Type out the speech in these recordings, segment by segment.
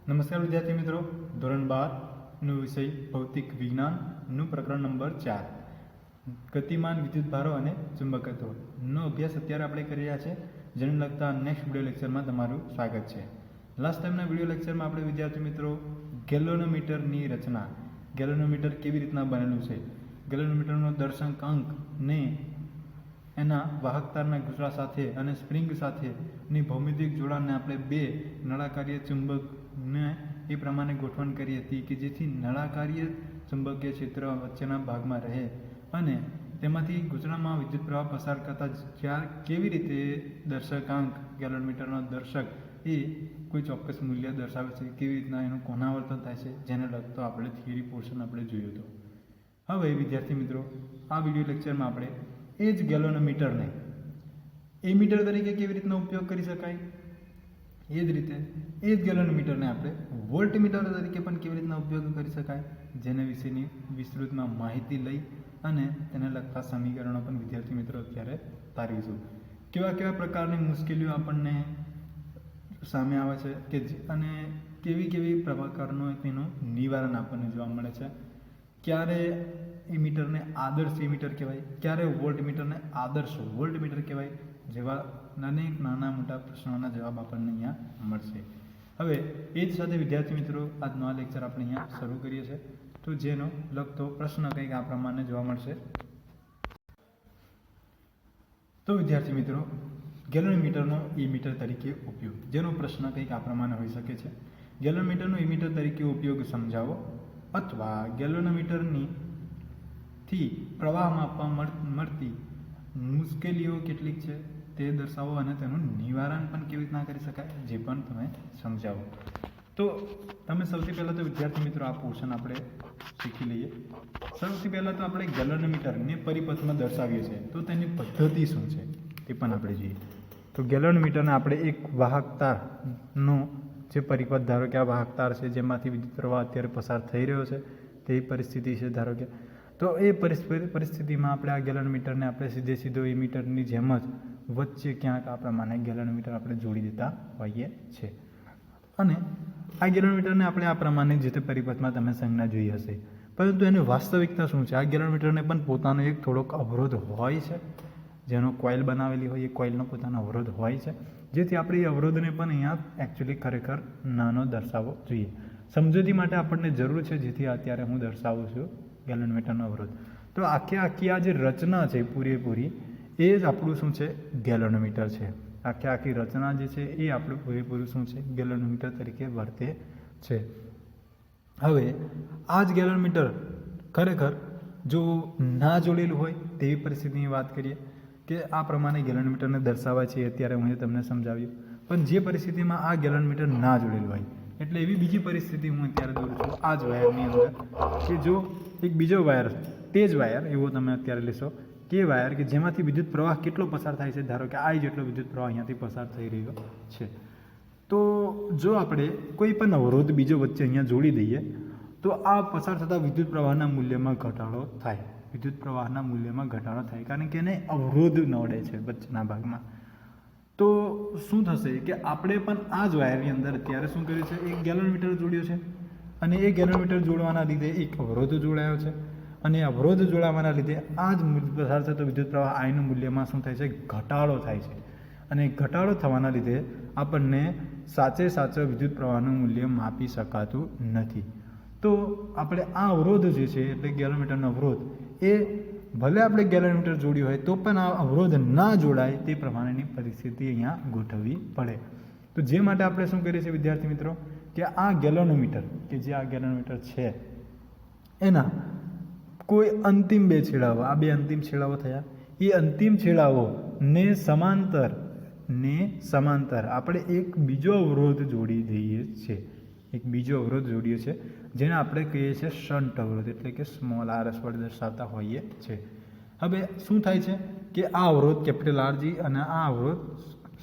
નમસ્કાર વિદ્યાર્થી મિત્રો, ધોરણ 12નો વિષય ભૌતિક વિજ્ઞાનનું પ્રકરણ નંબર 4 ગતિમાન વિદ્યુતભારો અને ચુંબકત્વનો અભ્યાસ અત્યારે આપણે કરી રહ્યા છે, જેને લગતા નેક્સ્ટ વિડીયો લેક્ચરમાં તમારું સ્વાગત છે. લાસ્ટ ટાઈમના વિડીયો લેક્ચરમાં આપણે વિદ્યાર્થી મિત્રો ગેલ્વેનોમીટરની રચના, ગેલ્વેનોમીટર કેવી રીતના બનેલું છે, ગેલ્વેનોમીટરનો દર્શકાંકને એના વાહકતારના ગુસરા સાથે અને સ્પ્રિંગ સાથેની ભૌમિતિક જોડાણને આપણે બે નળાકારીય ચુંબકને એ પ્રમાણે ગોઠવણ કરી હતી કે જેથી નળાકારીય ચુંબકીય ક્ષેત્ર વચ્ચેના ભાગમાં રહે અને તેમાંથી ગુસરામાં વિદ્યુત પ્રવાહ પસાર કરતા કેવી રીતે દર્શકાંક ગેલ્વેનોમીટરનો દર્શક એ કોઈ ચોક્કસ મૂલ્ય દર્શાવે છે, કેવી રીતના એનું કોનાવર્તન થાય છે, જેને લગતો આપણે થિયરી પોર્શન આપણે જોયું હતું. હવે વિદ્યાર્થી મિત્રો, આ વિડીયો લેક્ચરમાં આપણે એ જ ગેલ્વેનોમીટરને એમીટર તરીકે કેવી રીતના ઉપયોગ કરી શકાય, એ જ રીતે એ જ ગેલ્વેનોમીટરને આપણે વોલ્ટમીટર તરીકે પણ કેવી રીતના ઉપયોગ કરી શકાય, જેના વિશેની વિસ્તૃતમાં માહિતી લઈ અને તેને લગતા સમીકરણો પણ વિદ્યાર્થી મિત્રો અત્યારે તારવીશું. કેવા કેવા પ્રકારની મુશ્કેલીઓ આપણને સામે આવે છે કે અને કેવી કેવી પ્રકારનું તેનું નિવારણ આપણને જોવા મળે છે. ક્યારે એમીટરને આદર્શ એમીટર કહેવાય, ક્યારે વોલ્ટમીટરને આદર્શ વોલ્ટમીટર કહેવાય, જેવા અનેક નાના મોટા પ્રશ્નોના જવાબ આપણને અહીંયા મળશે. હવે એ જ સાથે વિદ્યાર્થી મિત્રો, આજનો આ લેક્ચર આપણે અહીંયા શરૂ કરીએ છીએ, તો જેનો લગતો પ્રશ્ન કંઈક આ પ્રમાણે જોવા મળશે. તો વિદ્યાર્થી મિત્રો, ગેલ્વેનોમીટરનો એમીટર તરીકે ઉપયોગ, જેનો પ્રશ્ન કંઈક આ પ્રમાણે હોઈ શકે છે. ગેલ્વેનોમીટરનો એમીટર તરીકે ઉપયોગ સમજાવો, અથવા ગેલ્વેનોમીટરની થી પ્રવાહ માપવા મળતી મુશ્કેલીઓ કેટલીક છે તે દર્શાવો અને તેનું નિવારણ પણ કેવી રીતના કરી શકાય, જે પણ તમે સમજાવો. તો તમે સૌથી પહેલાં તો વિદ્યાર્થી મિત્રો આ પોર્શન આપણે શીખી લઈએ. સૌથી પહેલાં તો આપણે ગેલ્વેનોમીટરને પરિપથમાં દર્શાવીએ છીએ, તો તેની પદ્ધતિ શું છે તે પણ આપણે જોઈએ. તો ગેલ્વેનોમીટરને આપણે એક વાહકતારનો જે પરિપથ, ધારો કે આ વાહકતાર છે જેમાંથી વિદ્યુત પ્રવાહ અત્યારે પસાર થઈ રહ્યો છે, તેવી પરિસ્થિતિ છે ધારો કે, તો એ પરિસ્થિતિમાં આપણે આ ગેલ્વેનોમીટરને આપણે સીધો એમીટરની જેમ જ વચ્ચે ક્યાંક આ પ્રમાણે ગેલ્વેનોમીટર આપણે જોડી દેતા હોઈએ છીએ. અને આ ગેલ્વેનોમીટરને આપણે આ પ્રમાણે જે તે પરિપથમાં તમે સંજ્ઞા જોઈ હશે, પરંતુ એની વાસ્તવિકતા શું છે? આ ગેલ્વેનોમીટરને પણ પોતાનો એક થોડોક અવરોધ હોય છે, જેનો કોઇલ બનાવેલી હોય, એ કોઇલનો પોતાનો અવરોધ હોય છે, જેથી આપણે એ અવરોધને પણ અહીંયા એકચ્યુઅલી ખરેખર નાનો દર્શાવવો જોઈએ. સમજૂતી માટે આપણને જરૂર છે, જેથી અત્યારે હું દર્શાવું છું ગેલ્વેનોમીટરનો અવરોધ. તો આખી આ જે રચના છે પૂરેપૂરી, એ જ આપણું શું છે? ગેલ્વેનોમીટર છે. આખી રચના જે છે એ આપણું પૂરેપૂરું શું છે? ગેલ્વેનોમીટર તરીકે વર્તે છે. હવે આ જ ગેલ્વેનોમીટર ખરેખર જો ના જોડેલું હોય તેવી પરિસ્થિતિની વાત કરીએ કે આ પ્રમાણે ગેલ્વેનોમીટરને દર્શાવવા છે, અત્યારે હું તમને સમજાવ્યું, પણ જે પરિસ્થિતિમાં આ ગેલ્વેનોમીટર ના જોડેલું હોય, એટલે એવી બીજી પરિસ્થિતિ હું અત્યારે દોરું છું આ જ વાયરની અંદર, કે જો એક બીજો વાયર, તે જ વાયર એવો તમે અત્યારે લેશો કે વાયર કે જેમાંથી વિદ્યુત પ્રવાહ કેટલો પસાર થાય છે, ધારો કે આ જેટલો વિદ્યુત પ્રવાહ અહીંયાથી પસાર થઈ રહ્યો છે. તો જો આપણે કોઈ પણ અવરોધ બીજો વચ્ચે અહીંયા જોડી દઈએ તો આ પસાર થતા વિદ્યુત પ્રવાહના મૂલ્યમાં ઘટાડો થાય, વિદ્યુત પ્રવાહના મૂલ્યમાં ઘટાડો થાય, કારણ કે એને અવરોધ નડે છે વચ્ચેના ભાગમાં. તો શું થશે કે આપણે પણ આ જ વાયરની અંદર અત્યારે શું કર્યું છે? એક ગેલ્વેનોમીટર જોડ્યો છે, અને એ ગેલ્વેનોમીટર જોડવાના લીધે એક અવરોધ જોડાયો છે, અને અવરોધ જોડાવાના લીધે આ જ પસાર થતો વિદ્યુત પ્રવાહ આઈનું મૂલ્યમાં શું થાય છે? ઘટાડો થાય છે. અને ઘટાડો થવાના લીધે આપણને સાચો વિદ્યુત પ્રવાહનું મૂલ્ય માપી શકાતું નથી. તો આપણે આ અવરોધ જે છે, એટલે ગેલ્વેનોમીટરનો અવરોધ, એ ભલે આપણે ગેલ્વેનોમીટર જોડ્યું હોય તો પણ આ અવરોધ ના જોડાય તે પ્રમાણેની પરિસ્થિતિ અહીંયા ગોઠવવી પડે. તો જે માટે આપણે શું કરીએ છીએ વિદ્યાર્થી મિત્રો, કે આ ગેલ્વેનોમીટર કે જે આ ગેલ્વેનોમીટર છે એના કોઈ અંતિમ બે છેડાઓ, આ બે અંતિમ છેડાઓ થયા, એ અંતિમ છેડાઓને સમાંતર આપણે એક બીજો અવરોધ જોડી દઈએ છીએ, એક બીજો અવરોધ જોડીએ છીએ, જેને આપણે કહીએ છીએ શન્ટ અવરોધ, એટલે કે સ્મોલ RS વડે દર્શાવતા હોઈએ છીએ. હવે શું થાય છે કે આ અવરોધ કેપિટલ RG અને આ અવરોધ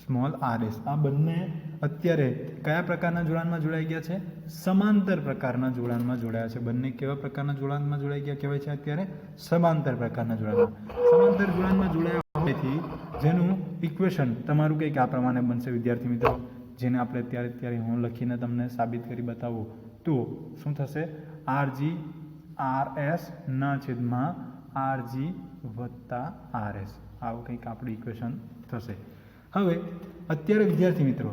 સ્મોલ RS, આ બંને અત્યારે કયા પ્રકારના જોડાણમાં જોડાઈ ગયા છે? સમાંતર પ્રકારના જોડાણમાં જોડાયા છે. બંને કેવા પ્રકારના જોડાણમાં જોડાઈ ગયા કહેવાય છે અત્યારે? સમાંતર પ્રકારના જોડાણમાં. સમાંતર જોડાણમાં જોડાયા હોવાથી જેનું ઇક્વેશન તમારું કંઈક આ પ્રમાણે બનશે વિદ્યાર્થી મિત્રો, જેને આપણે અત્યારે હું લખીને તમને સાબિત કરી બતાવું તો શું થશે, RG RS ના છેદમાં RG વત્તા RS, આવું કંઈક આપણું ઇક્વેશન થશે. હવે અત્યારે વિદ્યાર્થી મિત્રો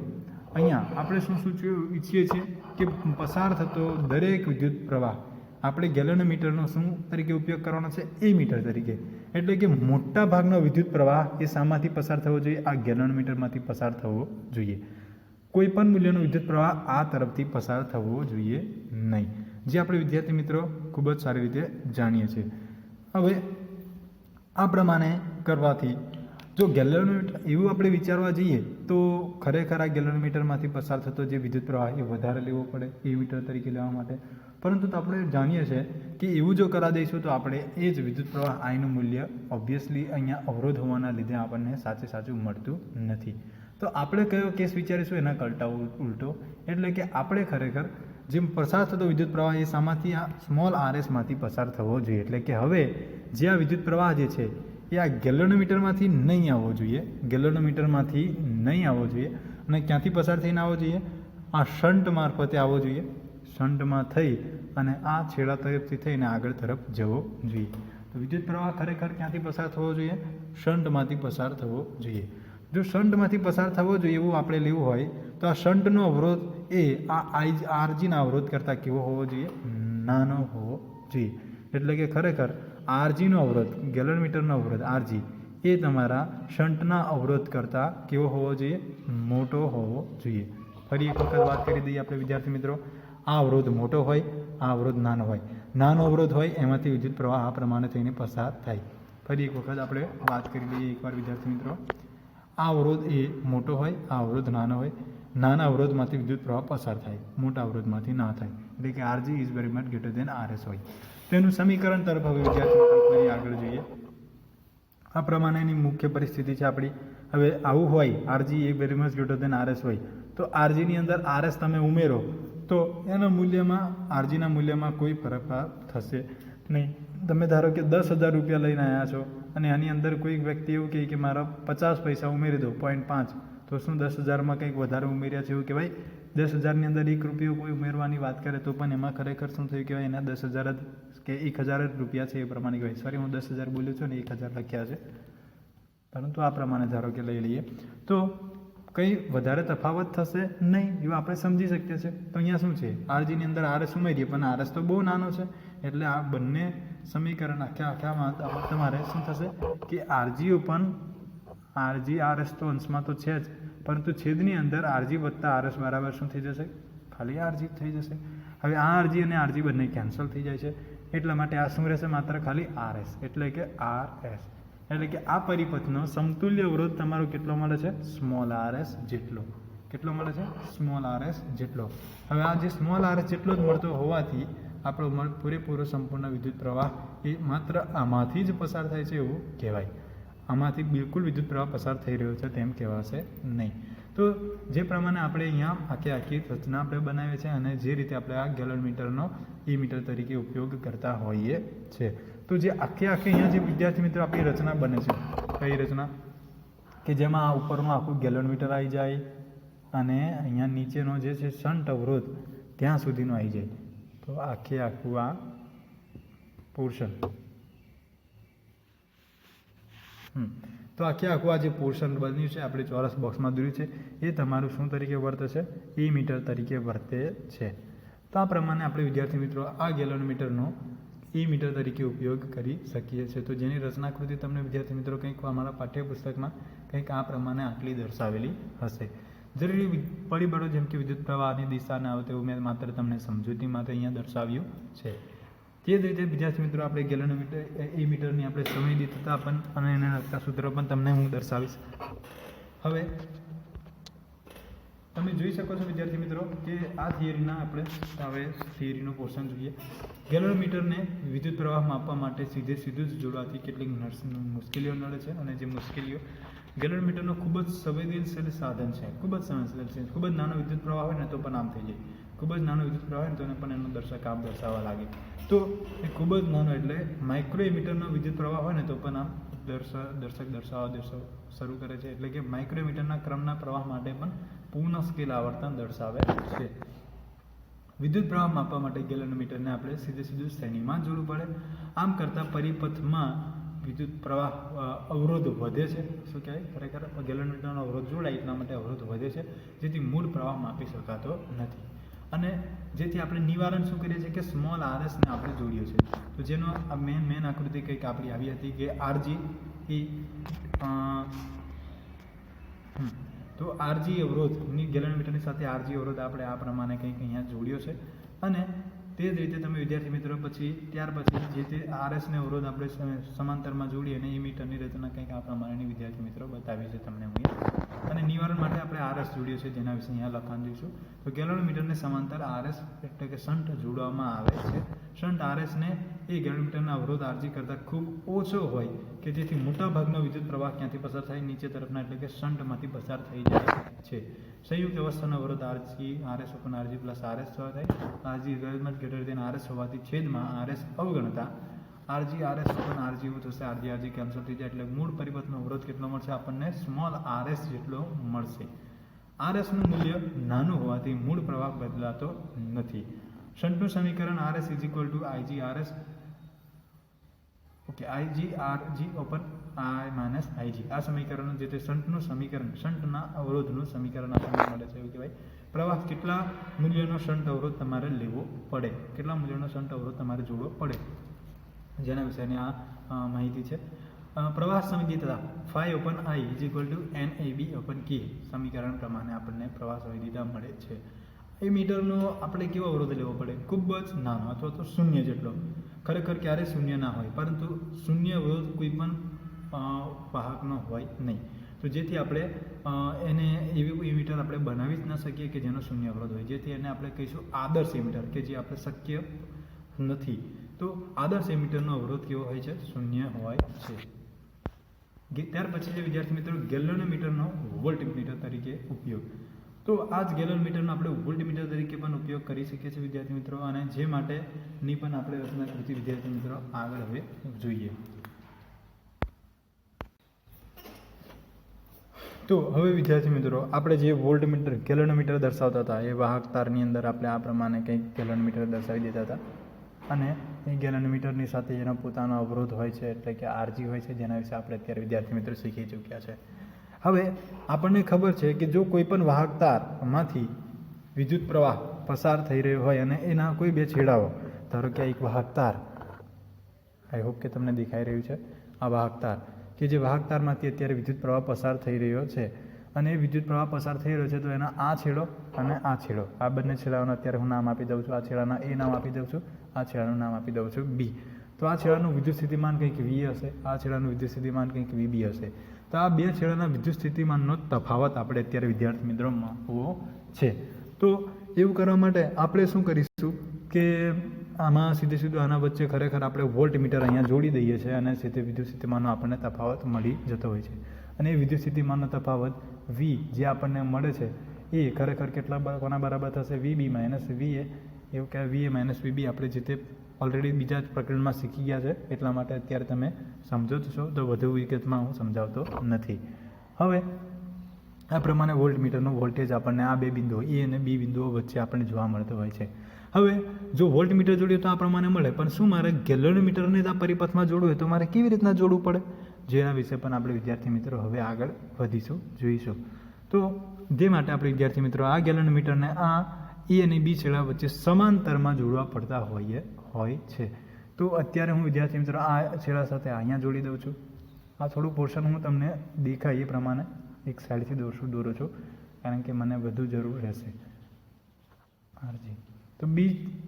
અહીંયા આપણે શું ઈચ્છીએ છીએ કે પસાર થતો દરેક વિદ્યુત પ્રવાહ આપણે ગેલોનોમીટરનો શું તરીકે ઉપયોગ કરવાનો છે, એ મીટર તરીકે. એટલે કે મોટા ભાગનો વિદ્યુત પ્રવાહ એ શામાંથી પસાર થવો જોઈએ, આ ગેલોનોમીટરમાંથી પસાર થવો જોઈએ. કોઈ પણ મૂલ્યનો વિદ્યુત પ્રવાહ આ તરફથી પસાર થવો જોઈએ નહીં, જે આપણે વિદ્યાર્થી મિત્રો ખૂબ જ સારી રીતે જાણીએ છીએ. હવે આ પ્રમાણે કરવાથી જો ગેલોનોમીટર એવું આપણે વિચારવા જઈએ તો ખરેખર આ ગેલોનોમીટરમાંથી પસાર થતો જે વિદ્યુત પ્રવાહ એ વધારે લેવો પડે એ મીટર તરીકે લેવા માટે. પરંતુ આપણે જાણીએ છીએ કે એવું જો કરા દઈશું તો આપણે એ જ વિદ્યુત પ્રવાહ આઈનું મૂલ્ય ઓબ્વિયસલી અહીંયા અવરોધ હોવાના લીધે આપણને સાચું મળતું નથી. તો આપણે કયો કેસ વિચારીશું એના કરતા ઉલટો, એટલે કે આપણે ખરેખર જે પસાર થતો વિદ્યુત પ્રવાહ એ શામાંથી, આ સ્મોલ RS માંથી પસાર થવો જોઈએ. એટલે કે હવે જે આ વિદ્યુત પ્રવાહ જે છે એ આ ગેલોનોમીટરમાંથી નહીં આવવો જોઈએ, ગેલોનોમીટરમાંથી નહીં આવવો જોઈએ. અને ક્યાંથી પસાર થઈને આવવો જોઈએ, આ શન્ટ મારફતે આવવો જોઈએ. શન્ટમાં થઈ અને આ છેડા તરફથી થઈને આગળ તરફ જવો જોઈએ. તો વિદ્યુત પ્રવાહ ખરેખર ક્યાંથી પસાર થવો જોઈએ, શન્ટમાંથી પસાર થવો જોઈએ. જો શન્ટમાંથી પસાર થવો જોઈએ એવું આપણે લેવું હોય તો આ શન્ટનો અવરોધ એ આ RGના અવરોધ કરતાં કેવો હોવો જોઈએ, નાનો હોવો જોઈએ. એટલે કે ખરેખર RGનો અવરોધ, ગેલોનોમીટરનો અવરોધ RG એ તમારા શન્ટના અવરોધ કરતાં કેવો હોવો જોઈએ, મોટો હોવો જોઈએ. ફરી એક વખત વાત કરી દઈએ આપણે વિદ્યાર્થી મિત્રો, આ અવરોધ મોટો હોય, આ અવરોધ નાનો હોય. નાનો અવરોધ હોય એમાંથી વિદ્યુત પ્રવાહ આ પ્રમાણે થઈને પસાર થાય. ફરી એક વખત આપણે વાત કરી લઈએ એકવાર વિદ્યાર્થી મિત્રો, આ અવરોધ એ મોટો હોય, આ અવરોધ નાનો હોય. નાના અવરોધમાંથી વિદ્યુત પ્રવાહ પસાર થાય, મોટા અવરોધમાંથી ના થાય. એટલે કે RG is very much greater than RS હોય. તેનું સમીકરણ તરફ હવે વિદ્યાર્થી મિત્રો આગળ જોઈએ. આ પ્રમાણેની મુખ્ય પરિસ્થિતિ છે આપણી. હવે આવું હોય, RG એ very much greater than RS હોય તો RGની અંદર RS તમે ઉમેરો તો એના મૂલ્યમાં, RGના મૂલ્યમાં કોઈ ફરક થશે નહીં. તમે ધારો કે 10,000 રૂપિયા લઈને આવ્યા છો અને આની અંદર કોઈ વ્યક્તિ એવું કહે કે મારા 50 પૈસા ઉમેરી દો 0.5, તો શું 10,000માં કંઈક વધારે ઉમેર્યા છે એવું કહેવાય? 10,000ની અંદર 1 રૂપિયો કોઈ ઉમેરવાની વાત કરે તો પણ એમાં ખરેખર શું થયું કહેવાય, એના 10,000 કે 1,000 રૂપિયા છે એ પ્રમાણે કહેવાય. સોરી, હું 10,000 બોલ્યો છું ને 1,000 લખ્યા છે, પરંતુ આ પ્રમાણે ધારો કે લઈ લઈએ તો કંઈ વધારે તફાવત થશે નહીં એવું આપણે સમજી શકીએ છીએ. તો અહીંયા શું છે, RGની અંદર RS ઉમેરીએ પણ RS તો બહુ નાનો છે, એટલે આ બંને સમીકરણ આખામાં તમારે શું થશે કે RG RS તો અંશમાં તો છે જ, પરંતુ છેદની અંદર RG વત્તા RS બરાબર શું થઈ જશે, ખાલી RG થઈ જશે. હવે આ RG અને RG બંને કેન્સલ થઈ જાય છે, એટલા માટે આ શું રહેશે, માત્ર ખાલી RS, એટલે કે RS. એટલે કે આ પરિપથનો સમતુલ્ય અવરોધ તમારો કેટલો મળે છે, સ્મોલ RS જેટલો. કેટલો મળે છે, સ્મોલ RS જેટલો. હવે આ જે સ્મોલ RS જેટલો જ મળતો હોવાથી આપણો પૂરેપૂરો સંપૂર્ણ વિદ્યુત પ્રવાહ એ માત્ર આમાંથી જ પસાર થાય છે એવું કહેવાય. આમાંથી બિલકુલ વિદ્યુત પ્રવાહ પસાર થઈ રહ્યો છે તેમ કહેવાશે નહીં. તો જે પ્રમાણે આપણે અહીંયા આખી રચના આપણે બનાવીએ છીએ અને જે રીતે આપણે આ ગેલોનોમીટરનો મીટર તરીકે ઉપયોગ કરતા હોઈએ છીએ, તો જે આખી અહીંયા જે વિદ્યાર્થી મિત્રો આપણી રચના બને છે, કઈ રચના કે જેમાં આ ઉપરનું આખું ગેલોનોમીટર આવી જાય અને અહીંયા નીચેનો જે છે શન્ટ અવરોધ ત્યાં સુધીનો આવી જાય. તો આખું આ પોર્શન, તો આખું આ જે પોર્શન બન્યું છે આપણે ચોરસ બોક્સમાં દોર્યું છે એ તમારું શું તરીકે વર્તે છે, મીટર તરીકે વર્તે છે. તો આ પ્રમાણે આપણે વિદ્યાર્થી મિત્રો આ ગેલોનોમીટરનો મીટર તરીકે ઉપયોગ કરી શકીએ છીએ. તો જેની રચનાકૃતિ તમને વિદ્યાર્થી મિત્રો કંઈક અમારા પાઠ્યપુસ્તકમાં કંઈક આ પ્રમાણે આટલી દર્શાવેલી હશે. જરૂરી પરિબળો જેમ કે વિદ્યુત પ્રવાહની દિશા ના આવે તેવું મેં માત્ર તમને સમજૂતી માટે અહીંયા દર્શાવ્યું છે. તે જ રીતે વિદ્યાર્થી મિત્રો આપણે ગેલોનોમીટર મીટરની આપણે સમય દીધતા પણ અને એને લગતા સૂત્રો પણ તમને હું દર્શાવીશ. હવે તમે જોઈ શકો છો વિદ્યાર્થી મિત્રો કે આ થિયરીના આપણે હવે થિયરીનો પોર્શન જોઈએ. ગેલોનોમીટરને વિદ્યુત પ્રવાહ માપવા માટે સીધું જ જોડવાથી કેટલીક મુશ્કેલીઓ નડે છે, અને જે મુશ્કેલીઓ ગેલોનોમીટરનો ખૂબ જ સંવેદનશીલ સાધન છે, ખૂબ જ સંવેદનશીલ છે. ખૂબ જ નાનો વિદ્યુત પ્રવાહ હોય ને તો પણ આમ થઈ જાય, ખૂબ જ નાનો વિદ્યુત પ્રવાહ હોય ને તો પણ એનું આમ દર્શાવવા લાગે. તો એ ખૂબ જ નાનો એટલે માઇક્રો મીટરનો વિદ્યુત પ્રવાહ હોય ને તો પણ આમ દર્શાવવા શરૂ કરે છે, એટલે કે માઇક્રોમીટરના ક્રમના પ્રવાહ માટે પણ પૂર્ણ સ્કેલ આવર્તન દર્શાવે છે. વિદ્યુત પ્રવાહ માપવા માટે ગેલનોમીટરને આપણે સીધું શ્રેણીમાં જોડવું પડે. આમ કરતાં પરિપથમાં વિદ્યુત પ્રવાહ અવરોધ વધે છે. શું કહેવાય, ખરેખર ગેલનોમીટરનો અવરોધ જોડાય એટલા માટે અવરોધ વધે છે, જેથી મૂળ પ્રવાહ માપી શકાતો નથી. અને જેથી આપણે નિવારણ શું કરીએ છીએ કે સ્મોલ RSને આપણે જોડીએ છીએ. તો જેનો મેન આકૃતિ કંઈક આપણી આવી હતી કે RG તો RG અવરોધની ગેલનોમીટરની સાથે RG અવરોધ આપણે આ પ્રમાણે કંઈક અહીંયા જોડ્યો છે. અને તે જ રીતે તમે વિદ્યાર્થી મિત્રો ત્યાર પછી જે તે RSને અવરોધ આપણે સમાંતરમાં જોડી અને એ મીટરની રચના કંઈક આ પ્રમાણેની વિદ્યાર્થી મિત્રો બતાવી છે તમને હું. અને નિવારણ માટે આપણે RS જોડ્યો છે, જેના વિશે અહીંયા લખાણ દઈશું. તો ગેલનોમીટરને સમાંતર RS એટલે કે શન્ટ જોડવામાં આવે છે. શન્ટ RSને એ ગેલનોમીટરના અવરોધ RG કરતાં ખૂબ ઓછો હોય કે જેથી મોટાભાગનો વિદ્યુત પ્રવાહ ક્યાંથી પસાર થાય, નીચે તરફના એટલે કે શન્ટમાંથી પસાર થઈ જાય છે. સંયુક્ત અવસ્થાનો અવરોધ RS upon RG plus RS થાય. RG ગ્રેટર દેન RS હોવાથી છેદમાં RS અવગણતા RG RS upon RG એવું થશે. RG કેન્સલ થઈ જાય એટલે મૂળ પરિપથનો અવરોધ કેટલો મળશે આપણને, સ્મોલ RS જેટલો મળશે. RSનું મૂલ્ય નાનું હોવાથી મૂળ પ્રવાહ બદલાતો નથી. શન્ટનું સમીકરણ RS is equal to IG RS RG upon I minus IG. આ સમીકરણ જે તે શન્ટનું સમીકરણ, શન્ટના અવરોધનું સમીકરણ આપણને મળે છે. એવું કહેવાય પ્રવાહ કેટલા મૂલ્યનો શન્ટ અવરોધ તમારે લેવો પડે, કેટલા મૂલ્યનો શન્ટ અવરોધ તમારે જોડવો પડે, જેના વિશેની આ માહિતી છે. પ્રવાહ સંવેદિતા phi upon I is equal to NAB upon K સમીકરણ પ્રમાણે આપણને પ્રવાહ સંવેદિતા મળે છે. એ મીટરનો આપણે કેવો અવરોધ લેવો પડે, ખૂબ જ નાનો અથવા તો શૂન્ય જેટલો. ખરેખર ક્યારે શૂન્ય ના હોય, પરંતુ શૂન્ય અવરોધ કોઈ પણ વાહકનો હોય નહીં. તો જેથી આપણે એને એવી મીટર આપણે બનાવી જ ન શકીએ કે જેનો શૂન્ય અવરોધ હોય, જેથી એને આપણે કહીશું આદર્શ મીટર, કે જે આપણે શક્ય નથી. તો આદર્શ મીટરનો અવરોધ કેવો હોય છે, શૂન્ય હોય છે. ત્યાર પછી જે વિદ્યાર્થી મિત્રો ગેલનોમીટરનો વોલ્ટમીટર તરીકે ઉપયોગ. તો આ જ ગેલનોમીટરનો આપણે વોલ્ટમીટર તરીકે પણ ઉપયોગ કરી શકીએ છીએ વિદ્યાર્થી મિત્રો, અને જે માટેની પણ આપણે રચના કરતી વિદ્યાર્થી મિત્રો આગળ હવે જોઈએ. તો હવે વિદ્યાર્થી મિત્રો આપણે જે વોલ્ટમીટર ગેલનોમીટર દર્શાવતા હતા એ વાહક તારની અંદર આપણે આ પ્રમાણે કંઈક ગેલનોમીટર દર્શાવી દેતા હતા. અને એ ગેલનોમીટરની સાથે એનો પોતાનો અવરોધ હોય છે, એટલે કે RG હોય છે, જેના વિશે આપણે અત્યારે વિદ્યાર્થી મિત્રો શીખી ચૂક્યા છે. હવે આપણને ખબર છે કે જો કોઈ પણ વાહક તારમાંથી વિદ્યુત પ્રવાહ પસાર થઈ રહ્યો હોય અને એના કોઈ બે છેડાઓ, ધારો કે એક વાહક તાર, આઈ હોપ કે તમને દેખાઈ રહ્યું છે, આ વાહક તાર કે જે વાહક તારમાંથી અત્યારે વિદ્યુત પ્રવાહ પસાર થઈ રહ્યો છે, અને એ વિદ્યુત પ્રવાહ પસાર થઈ રહ્યો છે, તો એના આ છેડો અને આ છેડો, આ બંને છેડાઓને અત્યારે હું નામ આપી દઉં છું. આ છેડાના A નામ આપી દઉં છું, આ છેડાનું નામ આપી દઉં છું B. તો આ છેડાનું વિદ્યુત સ્થિતિમાન કંઈક V હશે, આ છેડાનું વિદ્યુત સ્થિતિમાન કંઈક VB હશે. તો આ બે છેડાના વિદ્યુત સ્થિતિમાનનો તફાવત આપણે અત્યારે વિદ્યાર્થી મિત્રો માપવો છે. તો એવું કરવા માટે આપણે શું કરીશું કે આમાં સીધું આના વચ્ચે ખરેખર આપણે વોલ્ટમીટર અહીંયા જોડી દઈએ છીએ, અને સીધે વિદ્યુત સ્થિતિમાનનો આપણને તફાવત મળી જતો હોય છે. અને એ વિદ્યુત સ્થિતિમાનનો તફાવત V જે આપણને મળે છે એ ખરેખર કોના બરાબર થશે, VB માઇનસ VA. એવું કે VA માઇનસ VB આપણે જે તે ઓલરેડી બીજા જ પ્રકરણમાં શીખી ગયા છે, એટલા માટે અત્યારે તમે સમજો છો, તો વધુ વિગતમાં હું સમજાવતો નથી. હવે આ પ્રમાણે વોલ્ટમીટરનો વોલ્ટેજ આપણને આ બે બિંદુઓ A અને B બિંદુઓ વચ્ચે આપણને જોવા મળતો હોય છે. હવે જો વોલ્ટમીટર જોડીએ તો આ પ્રમાણે મળે, પણ શું મારે ગેલનોમીટરને આ પરિપથમાં જોડવું હોય તો મારે કેવી રીતના જોડવું પડે, જેના વિશે પણ આપણે વિદ્યાર્થી મિત્રો હવે આગળ વધીશું, જોઈશું. તો જે માટે આપણે વિદ્યાર્થી મિત્રો આ ગેલનોમીટરને આ A અને B છેડા વચ્ચે સમાંતરમાં જોડવા પડતા હોય છે. તો અત્યારે હું વિદ્યાર્થી મિત્રો આ છેડા સાથે અહીંયા જોડી દઉં છું. આ થોડું પોર્શન હું તમને દેખાય એ પ્રમાણે એક સાઈડથી દોરું છું, કારણ કે મને વધુ જરૂર રહેશે. RG તો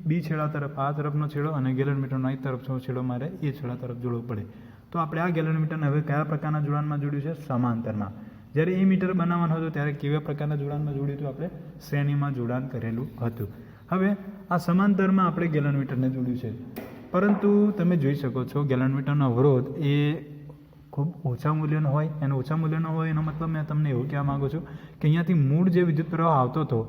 B છેડા તરફ આ તરફનો છેડો અને ગેલનોમીટરનો આ તરફનો છેડો મારે એ છેડા તરફ જોડવો પડે. તો આપણે આ ગેલનોમીટરને હવે કયા પ્રકારના જોડાણમાં જોડ્યું છે, સમાંતરમાં. જ્યારે એ મીટર બનાવવાનું હતું ત્યારે કેવા પ્રકારના જોડાણમાં જોડ્યું હતું, આપણે શ્રેણીમાં જોડાણ કરેલું હતું. હવે આ સમાંતરમાં આપણે ગેલનોમીટરને જોડ્યું છે, પરંતુ તમે જોઈ શકો છો ગેલનોમીટરનો અવરોધ એ ખૂબ ઓછા મૂલ્યનો હોય. એનો ઓછા મૂલ્યનો હોય એનો મતલબ મેં તમને એવું કહેવા માગું છું કે અહીંયાથી મૂળ જે વિદ્યુત પ્રવાહ આવતો હતો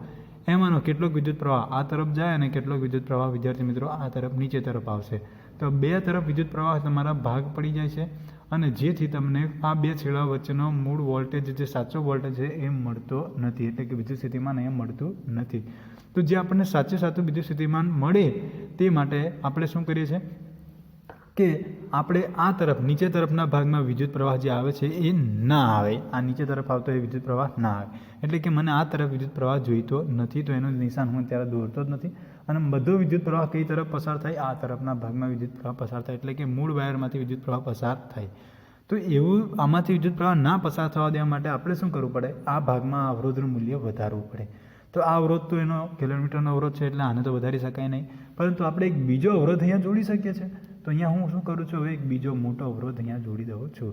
એમાંનો કેટલોક વિદ્યુત પ્રવાહ આ તરફ જાય અને કેટલોક વિદ્યુત પ્રવાહ વિદ્યાર્થી મિત્રો આ તરફ નીચે તરફ આવશે. તો બે તરફ વિદ્યુત પ્રવાહ તમારા ભાગ પડી જાય છે, અને જેથી તમને આ બે છેડા વચ્ચેનો મૂળ વોલ્ટેજ જે સાચો વોલ્ટેજ છે એ મળતો નથી, એટલે કે વિદ્યુત સ્થિતિમાન અહીંયા મળતું નથી. તો જે આપણને સાચું વિદ્યુત સ્થિતિમાન મળે તે માટે આપણે શું કરીએ છીએ કે આપણે આ તરફ નીચે તરફના ભાગમાં વિદ્યુત પ્રવાહ જે આવે છે એ ના આવે, આ નીચે તરફ આવતો એ વિદ્યુત પ્રવાહ ના આવે. એટલે કે મને આ તરફ વિદ્યુત પ્રવાહ જોઈતો નથી, તો એનું નિશાન હું ત્યારે દોરતો જ નથી. અને બધો વિદ્યુત પ્રવાહ કઈ તરફ પસાર થાય? આ તરફના ભાગમાં વિદ્યુત પ્રવાહ પસાર થાય, એટલે કે મૂળ વાયરમાંથી વિદ્યુત પ્રવાહ પસાર થાય. તો એવું આમાંથી વિદ્યુત પ્રવાહ ના પસાર થવા દેવા માટે આપણે શું કરવું પડે? આ ભાગમાં અવરોધનું મૂલ્ય વધારવું પડે. તો આ અવરોધ તો એનો કેલોમીટરનો અવરોધ છે, એટલે આને તો વધારી શકાય નહીં, પરંતુ આપણે એક બીજો અવરોધ અહીંયા જોડી શકીએ છીએ. તો અહીંયા હું શું કરું છું? હવે એક બીજો મોટો અવરોધ અહીંયા જોડી દઉં છું,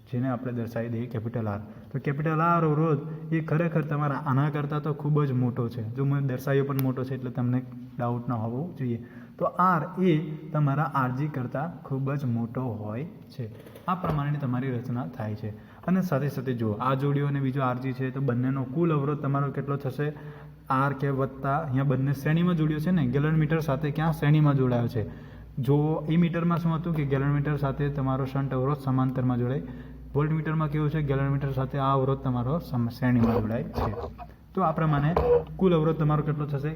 જેને આપણે દર્શાવી દઈએ કેપિટલ આર. તો કેપિટલ આર અવરોધ એ ખરેખર તમારા આના કરતાં તો ખૂબ જ મોટો છે. જો મને દર્શાવ્યો પણ મોટો છે, એટલે તમને ડાઉટ ન હોવો જોઈએ. તો આર એ તમારા આરજી કરતાં ખૂબ જ મોટો હોય છે. આ પ્રમાણેની તમારી રચના થાય છે. અને સાથે સાથે જુઓ, આ જોડ્યો અને બીજો આરજી છે, તો બંનેનો કુલ અવરોધ તમારો કેટલો થશે? આર કે વત્તા, અહીંયા બંને શ્રેણીમાં જોડ્યો છે ને, ગેલનમીટર સાથે ક્યાં શ્રેણીમાં જોડાયો છે. જો એ મીટરમાં શું હતું કે ગેલનમીટર સાથે તમારો શન્ટ અવરોધ સમાંતરમાં જોડાય, વોલ્ટમીટરમાં કેવું છે? ગેલનમીટર સાથે આ અવરોધ તમારો શ્રેણીમાં જોડાય છે. તો આ પ્રમાણે કુલ અવરોધ તમારો કેટલો થશે?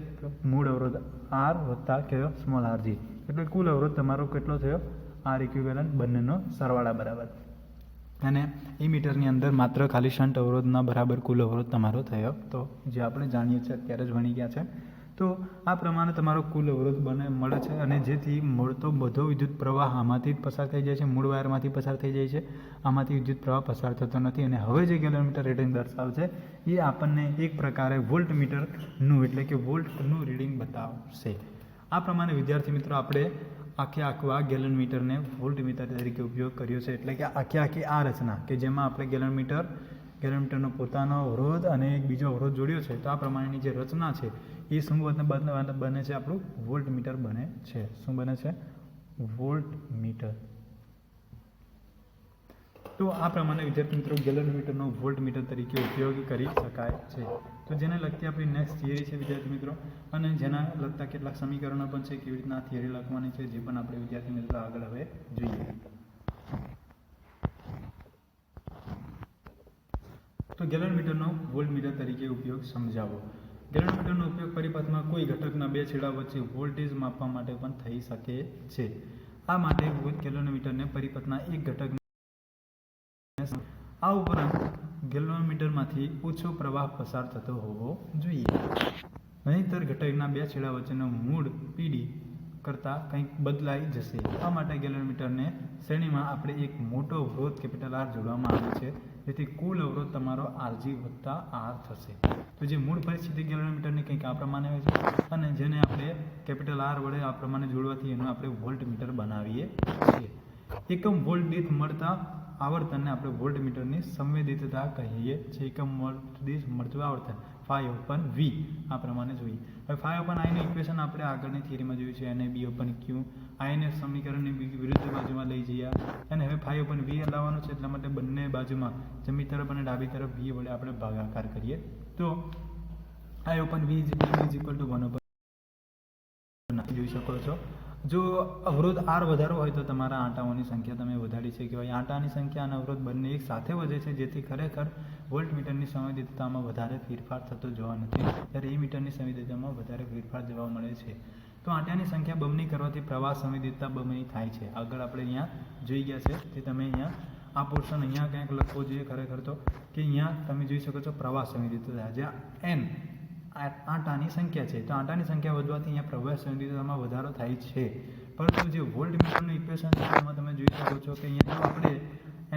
મૂળ અવરોધ આર વત્તા કયો? Small R G. એટલે કુલ અવરોધ તમારો કેટલો થયો? આર ઇક્વિવેલન્ટ બંનેનો સરવાળા બરાબર. અને એ મીટરની અંદર માત્ર ખાલી શન્ટ અવરોધના બરાબર કુલ અવરોધ તમારો થયો, તો જે આપણે જાણીએ છીએ અત્યારે જ ભણી ગયા છે. તો આ પ્રમાણે તમારો કુલ અવરોધ મળે છે, અને જેથી મળતો બધો વિદ્યુત પ્રવાહ આમાંથી જ પસાર થઈ જાય છે, મૂળ વાયરમાંથી પસાર થઈ જાય છે, આમાંથી વિદ્યુત પ્રવાહ પસાર થતો નથી. અને હવે જે કેલોમીટર રીડિંગ દર્શાવશે એ આપણને એક પ્રકારે વોલ્ટમીટરનું, એટલે કે વોલ્ટનું રીડિંગ બતાવશે. આ પ્રમાણે વિદ્યાર્થી મિત્રો આપણે આખું આ ગેલનમીટરને વોલ્ટમીટર તરીકે ઉપયોગ કર્યો છે. એટલે કે આખી આ રચના કે જેમાં આપણે ગેલનમીટરનો પોતાનો અવરોધ અને એક બીજો અવરોધ જોડ્યો છે, તો આ પ્રમાણેની જે રચના છે એ શું બને છે? આપણું વોલ્ટમીટર બને છે. શું બને છે? વોલ્ટમીટર. તો આ પ્રમાણે વિદ્યાર્થી મિત્રો ગેલનમીટરનો વોલ્ટમીટર તરીકે ઉપયોગ કરી શકાય છે. તો જેને લગતી આપણી નેક્સ્ટ થિયરી છે વિદ્યાર્થી મિત્રો, અને જેના લગતા કેટલાક સમીકરણો પણ છે, કેવી રીતના થિયરી લખવાની છે, જે પણ આપણે વિદ્યાર્થી મિત્રો આગળ હવે જોઈએ. તો ગેલનમીટરનો વોલ્ટમીટર તરીકે ઉપયોગ સમજાવો. ગેલનમીટરનો ઉપયોગ પરિપથમાં કોઈ ઘટકના બે છેડા વચ્ચે વોલ્ટેજ માપવા માટે પણ થઈ શકે છે. આ માટે ગેલનમીટરને પરિપથના એક ઘટક આ ઉપરાંત ગેલનમીટરમાંથી ઓછો પ્રવાહ પસાર થતો હોવો જોઈએ, નહીંતર ઘટકના બે છેડા વચ્ચેનો મૂળ પીડી કરતાં કંઈક બદલાઈ જશે. આ માટે ગેલનમીટરને શ્રેણીમાં આપણે એક મોટો અવરોધ કેપિટલ આર જોડવામાં આવે છે, જેથી કુલ અવરોધ તમારો આરજી વત્તા આર થશે. તો જે મૂળ પરિસ્થિતિ ગેલનમીટરની કંઈક આ પ્રમાણે હોય છે, અને જેને આપણે કેપિટલ આર વડે આ પ્રમાણે જોડવાથી એનું આપણે વોલ્ટમીટર બનાવીએ છીએ. એકમ વોલ્ટ દીઠ મળતા આવર્તનને આપણે વોલ્ટમીટરની સંવેદિતતા કહીએ છીએ. એકમ વોલ્ટ દીઠ મળતું આવર્તન φ/V આ પ્રમાણે જોઈએ. હવે φ/I નું ઇક્વેશન આપણે આગળની થિયરીમાં જોયું છે, અને B/Q આને સમીકરણની વિરુદ્ધ બાજુમાં લઈ જઈએ, અને હવે φ/V લાવવાનું છે, એટલા માટે બંને બાજુમાં જમણી તરફ અને ડાબી તરફ V વડે આપણે ભાગાકાર કરીએ. તો I/V = 1/, જોઈ શકો છો. જો અવરોધ આર વધારો હોય તો તમારા આંટાઓની સંખ્યા તમે વધારી છે, કે ભાઈ આંટાની સંખ્યા અને અવરોધ બંને એક સાથે વધે છે, જેથી ખરેખર વોલ્ટમીટરની સંવેદિતતામાં વધારે ફેરફાર થતો જોવા નથી, ત્યારે એ મીટરની સંવેદિતતામાં વધારે ફેરફાર જોવા મળે છે. તો આંટાની સંખ્યા બમણી કરવાથી પ્રવાહ સંવેદિતતા બમણી થાય છે. આગળ આપણે અહીંયા જોઈ ગયા છે, તે તમે અહીંયા આ પોર્શન અહીંયા ક્યાંક લખવો જોઈએ ખરેખર તો, કે અહીંયા તમે જોઈ શકો છો પ્રવાહ સંવેદિતતા, જ્યાં n આંટાની સંખ્યા છે. તો આંટાની સંખ્યા વધવાથી અહીંયા પ્રવાહ સંવેદિતતામાં વધારો થાય છે. પરંતુ જે વોલ્ટમીટરનું ઇક્વેશન છે તેમાં તમે જોઈ શકો છો કે અહીંયા આપણે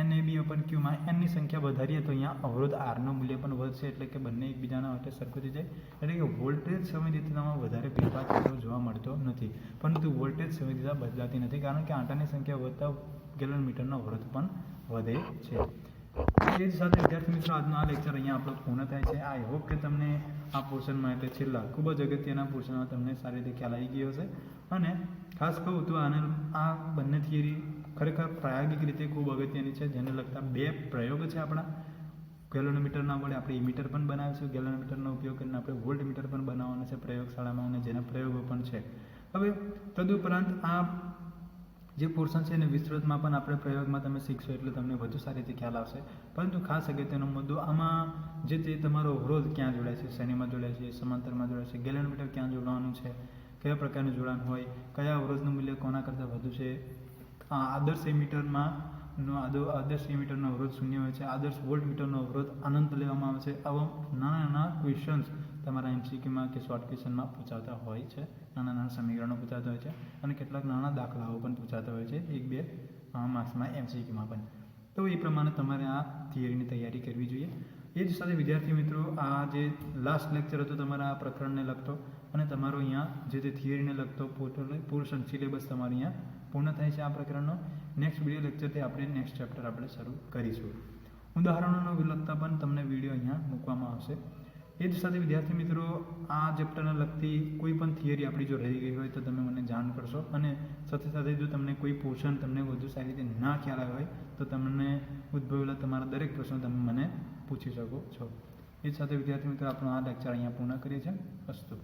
NAB/Q માં n ની સંખ્યા વધારીએ તો અહીંયા અવરોધ r નું મૂલ્ય પણ વધશે, એટલે કે બંને એકબીજાના માટે સરખું થઈ જાય. એટલે કે વોલ્ટેજ સંવેદિતતામાં વધારે ફેરફાર થતો જોવા મળતો નથી, પરંતુ વોલ્ટેજ સંવેદિતતા બદલાતી નથી, કારણ કે આંટાની સંખ્યા વધતા ગેલનમીટરનો અવરોધ પણ વધે છે. એ જ સાથે વિદ્યાર્થી મિત્રો આજનો આ લેક્ચર અહીંયા આપણો પૂર્ણ થાય છે. આઈ હોપ કે તમને આ પોર્શનમાં, એટલે છેલ્લા ખૂબ જ અગત્યના પોર્શનમાં તમને સારી રીતે ખ્યાલ આવી ગયો હશે. અને ખાસ કહું તો આ બંને થિયરી ખરેખર પ્રાયોગિક રીતે ખૂબ અગત્યની છે, જેને લગતા બે પ્રયોગ છે આપણા ગેલનમીટરના વડે. આપણે મીટર પણ બનાવીશું, ગેલનમીટરનો ઉપયોગ કરીને આપણે વોલ્ટમીટર પણ બનાવવાનું છે પ્રયોગશાળામાં, અને જેના પ્રયોગો પણ છે. હવે તદુપરાંત આ જે પોર્શન છે એને વિસ્તૃતમાં પણ આપણે પ્રયોગમાં તમે શીખશો એટલે તમને વધુ સારી રીતે ખ્યાલ આવશે. પરંતુ ખાસ અગત્યનો મુદ્દો આમાં જે તે તમારો અવરોધ ક્યાં જોડાય છે, શ્રેણીમાં જોડાય છે, સમાંતરમાં જોડાય છે, ગેલેનોમીટર ક્યાં જોડવાનું છે, કયા પ્રકારનું જોડાણ હોય, કયા અવરોધનું મૂલ્ય કોના કરતાં વધુ છે, આદર્શ એમીટરમાં આદર્શ એમીટરનો અવરોધ શૂન્ય હોય છે, આદર્શ વોલ્ટમીટરનો અવરોધ અનંત લેવામાં આવે છે. આવા નાના નાના ક્વેશ્ચન્સ તમારા એમસીક્યુમાં કે શોર્ટ ક્વેશ્ચનમાં પૂછાતા હોય છે. નાના નાના સમીકરણો પૂછાતા હોય છે અને કેટલાક નાના દાખલાઓ પણ પૂછાતા હોય છે 1-2 માર્ક્સમાં એમસીક્યુમાં પણ. તો એ પ્રમાણે તમારે આ થિયરીની તૈયારી કરવી જોઈએ. એ જ સાથે વિદ્યાર્થી મિત્રો, આ જે લાસ્ટ લેક્ચર હતો તમારા આ પ્રકરણને લગતો અને તમારો અહીંયા જે તે થિયરીને લગતો પોર્શન સિલેબસ તમારે અહીંયા પૂર્ણ થાય છે આ પ્રકરણનો. નેક્સ્ટ વિડીયો લેક્ચરથી આપણે નેક્સ્ટ ચેપ્ટર આપણે શરૂ કરીશું. ઉદાહરણોનો લગતા પણ તમને વિડીયો અહીંયા મૂકવામાં આવશે. એ જ સાથે વિદ્યાર્થી મિત્રો, આ ચેપ્ટરને લગતી કોઈ પણ થિયરી આપણી જો રહી ગઈ હોય તો તમે મને જાણ કરશો અને સાથે સાથે જો તમને કોઈ પોર્શન તમને વધુ સારી રીતે ના ખ્યાલ આવ્યો હોય તો તમને ઉદ્ભવેલા તમારા દરેક પ્રશ્નો તમે મને પૂછી શકો છો. એ જ સાથે વિદ્યાર્થી મિત્રો, આપણો આ લેક્ચર અહીંયા પૂર્ણ કરીએ છીએ. અસ્તુ.